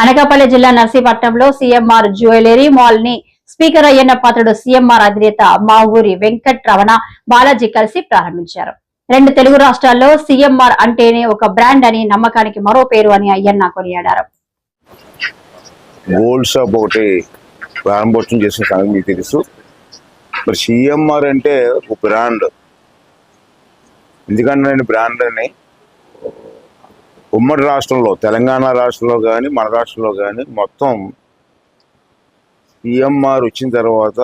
అనకాపల్లి జిల్లా నర్సీపట్నంలో CMR jewellery mall ని speaker Ayyanna Patrudu CMR అధినేత మా ఊరి వెంకట్ రమణ బాలాజీ కలిసి ప్రారంభించారు. 2 తెలుగు రాష్ట్రాల్లో సీఎంఆర్ అంటేనే ఒక బ్రాండ్ అని, నమ్మకానికి మరో పేరు అని అయ్యన్న కొనియాడారు. గోల్డ్ షాప్ ఒకటి ప్రారంభోత్సవం చేసిన సంగతి మీకు తెలుసు. మరి సీఎంఆర్ అంటే ఒక బ్రాండ్. ఎందుకంటే బ్రాండ్ అని ఉమ్మడి రాష్ట్రంలో, తెలంగాణ రాష్ట్రంలో కానీ మన రాష్ట్రంలో కానీ మొత్తం సీఎంఆర్ వచ్చిన తర్వాత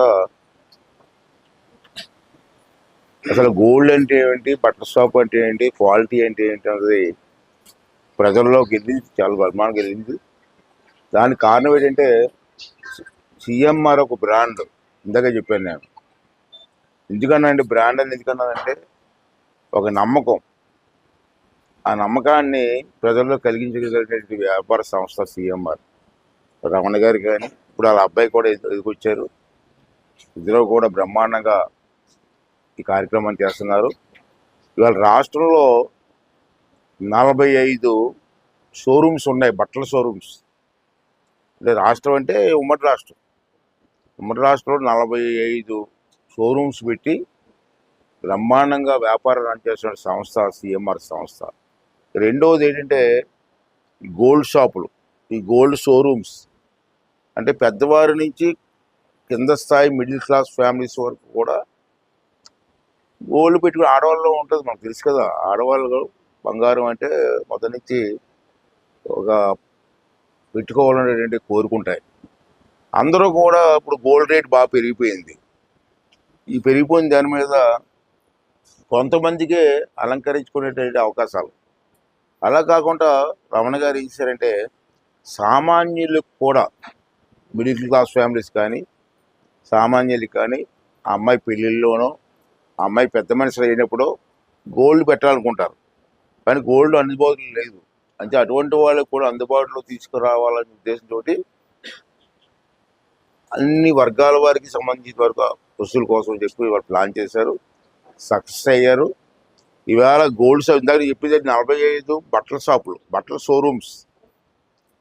అసలు గోల్డ్ అంటే ఏంటి, బట్టల షాప్ అంటే ఏంటి, క్వాలిటీ అంటే ఏంటి అన్నది ప్రజల్లోకి వెళ్ళింది, చాలా బలమానికి వెళ్ళింది. దానికి కారణం ఏంటంటే సీఎంఆర్ ఒక బ్రాండ్. ఇందాక చెప్పాను నేను. ఎందుకన్నానంటే బ్రాండ్ అని ఎందుకన్నానంటే ఒక నమ్మకం. ఆ నమ్మకాన్ని ప్రజల్లో కలిగించగలిగినటువంటి వ్యాపార సంస్థ సీఎంఆర్. రమణ గారు కానీ ఇప్పుడు వాళ్ళ అబ్బాయి కూడా ఎదుకొచ్చారు. ఇద్దరు కూడా బ్రహ్మాండంగా ఈ కార్యక్రమాన్ని చేస్తున్నారు. ఇవాళ రాష్ట్రంలో 45 షోరూమ్స్ ఉన్నాయి, బట్టల షోరూమ్స్. అంటే రాష్ట్రం అంటే ఉమ్మడి రాష్ట్రం. ఉమ్మడి రాష్ట్రంలో 45 షోరూమ్స్ పెట్టి బ్రహ్మాండంగా వ్యాపారం రన్ చేస్తున్న సంస్థ సీఎంఆర్ సంస్థ. రెండవది ఏంటంటే గోల్డ్ షాపులు, ఈ గోల్డ్ షోరూమ్స్. అంటే పెద్దవారి నుంచి కింద స్థాయి మిడిల్ క్లాస్ ఫ్యామిలీస్ వరకు కూడా గోల్డ్ పెట్టుకుని ఆడవాళ్ళలో ఉంటుంది. మనకు తెలుసు కదా, ఆడవాళ్ళు బంగారం అంటే మొదటి నుంచి ఒక పెట్టుకోవాలనేటువంటి కోరుకుంటాయి. అందరూ కూడా ఇప్పుడు గోల్డ్ రేట్ బాగా పెరిగిపోయింది. ఈ పెరిగిపోయిన దాని మీద కొంతమందికే అలంకరించుకునేటువంటి అవకాశాలు. అలా కాకుండా రమణ గారు ఏం చేశారంటే సామాన్యులకు కూడా, మిడిల్ క్లాస్ ఫ్యామిలీస్ కానీ సామాన్యులకు కానీ ఆ అమ్మాయి పెళ్ళిళ్ళలోనో, ఆ అమ్మాయి పెద్ద మనుషులు అయినప్పుడు గోల్డ్ పెట్టాలనుకుంటారు, కానీ గోల్డ్ అందుబాటులో లేదు. అంటే అటువంటి వాళ్ళకి కూడా అందుబాటులో తీసుకురావాలనే ఉద్దేశంతో అన్ని వర్గాల వారికి సంబంధించిన వరకు వస్తువుల కోసం చెప్పి వాళ్ళు ప్లాన్ చేశారు, సక్సెస్ అయ్యారు. ఇవాళ గోల్డ్ షాప్ ఇందాక చెప్పేది 45 బట్టల షాపులు, బట్టల షోరూమ్స్.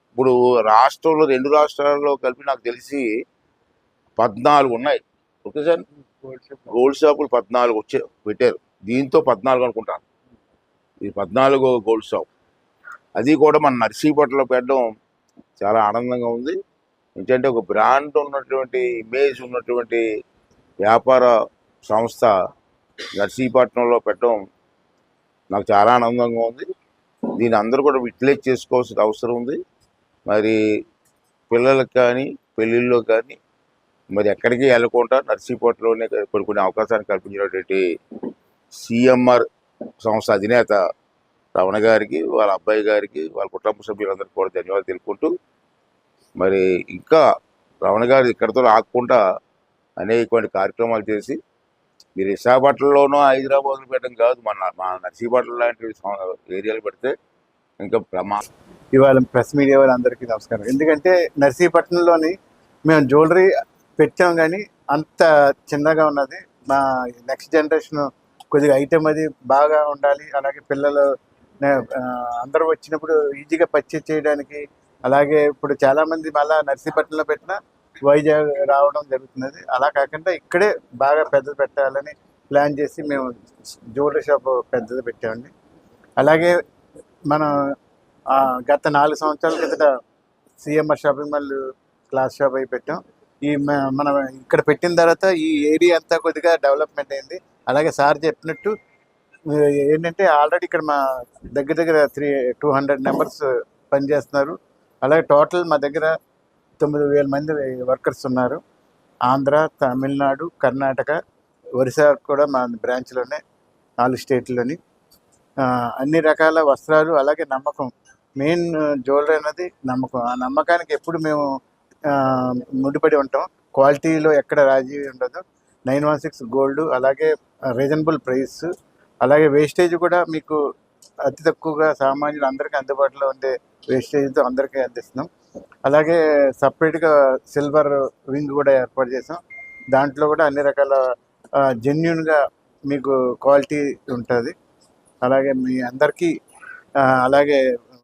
ఇప్పుడు రాష్ట్రంలో 2 రాష్ట్రాల్లో కలిపి నాకు తెలిసి 14 ఉన్నాయి. ఓకే సార్, గోల్డ్ షాపులు 14 పెట్టారు. దీంతో 14 అనుకుంటాను. ఇది 14 గోల్డ్ షాప్. అది కూడా మన నర్సీపట్నంలో పెట్టడం చాలా ఆనందంగా ఉంది. ఎందుకంటే ఒక బ్రాండ్ ఉన్నటువంటి, ఇమేజ్ ఉన్నటువంటి వ్యాపార సంస్థ నర్సీపట్నంలో పెట్టడం నాకు చాలా ఆనందంగా ఉంది. దీన్ని అందరూ కూడా యూటిలైజ్ చేసుకోవాల్సిన అవసరం ఉంది. మరి పిల్లలకు కానీ పెళ్ళిళ్ళలో కానీ మరి ఎక్కడికి వెళ్ళకుండా నర్సీపట్నంలోనే కొన్ని అవకాశాన్ని కల్పించినటువంటి సీఎంఆర్ సంస్థ అధినేత రమణ గారికి, వాళ్ళ అబ్బాయి గారికి, వాళ్ళ కుటుంబ సభ్యులందరికీ కూడా ధన్యవాదాలు తెలుపుకుంటూ, మరి ఇంకా రమణ గారు ఇక్కడితో ఆగకుండా అనేకమైన కార్యక్రమాలు చేసి మీరు విశాఖపట్నంలోనూ హైదరాబాద్లో పెట్టడం కాదు, మన నర్సీపట్నం లాంటి ఏరియాలు పెడితే ఇంకా ప్రమాదం. ఇవాళ ప్రెస్ మీడియా వాళ్ళందరికీ నమస్కారం. ఎందుకంటే నర్సీపట్నంలోని మేము జ్యువెలరీ పెట్టాం, కానీ అంత చిన్నగా ఉన్నది. మా నెక్స్ట్ జనరేషన్ కొద్దిగా ఐటెం అది బాగా ఉండాలి. అలాగే పిల్లలు అందరూ వచ్చినప్పుడు ఈజీగా పర్చేజ్ చేయడానికి. అలాగే ఇప్పుడు చాలామంది మళ్ళీ నర్సీపట్నంలో పెట్టిన వైజాగ్ రావడం జరుగుతున్నది. అలా కాకుండా ఇక్కడే బాగా పెద్దది పెట్టాలని ప్లాన్ చేసి మేము జ్యువెలరీ షాప్ పెద్దది పెట్టామండి. అలాగే మనం గత 4 సంవత్సరాల కిందట CMR shopping mall class shop అయి పెట్టాం. మనం ఇక్కడ పెట్టిన తర్వాత ఈ ఏరియా అంతా కొద్దిగా డెవలప్మెంట్ అయింది. అలాగే సార్ చెప్పినట్టు ఏంటంటే ఆల్రెడీ ఇక్కడ మా దగ్గర 200 మెంబర్స్ పనిచేస్తున్నారు. అలాగే టోటల్ మా దగ్గర 9,000 మంది వర్కర్స్ ఉన్నారు. ఆంధ్ర, తమిళనాడు, కర్ణాటక, ఒరిస్సా కూడా మా బ్రాంచ్లోనే 4 స్టేట్లోని అన్ని రకాల వస్త్రాలు. అలాగే నమ్మకం, మెయిన్ జ్యువెలరీ అనేది నమ్మకం. ఆ నమ్మకానికి ఎప్పుడు మేము ముడిపడి ఉంటాం. క్వాలిటీలో ఎక్కడ రాజీ ఉండదు. 916 గోల్డ్, అలాగే రీజనబుల్ ప్రైస్, అలాగే వేస్టేజ్ కూడా మీకు అతి తక్కువగా సామాన్యులు అందరికీ అందుబాటులో ఉండే వేస్టేజ్తో అందరికీ అందిస్తున్నాం. అలాగే సపరేట్గా సిల్వర్ వింగ్ కూడా ఏర్పాటు చేసాం. దాంట్లో కూడా అన్ని రకాల జెన్యున్గా మీకు క్వాలిటీ ఉంటుంది. అలాగే మీ అందరికీ అలాగే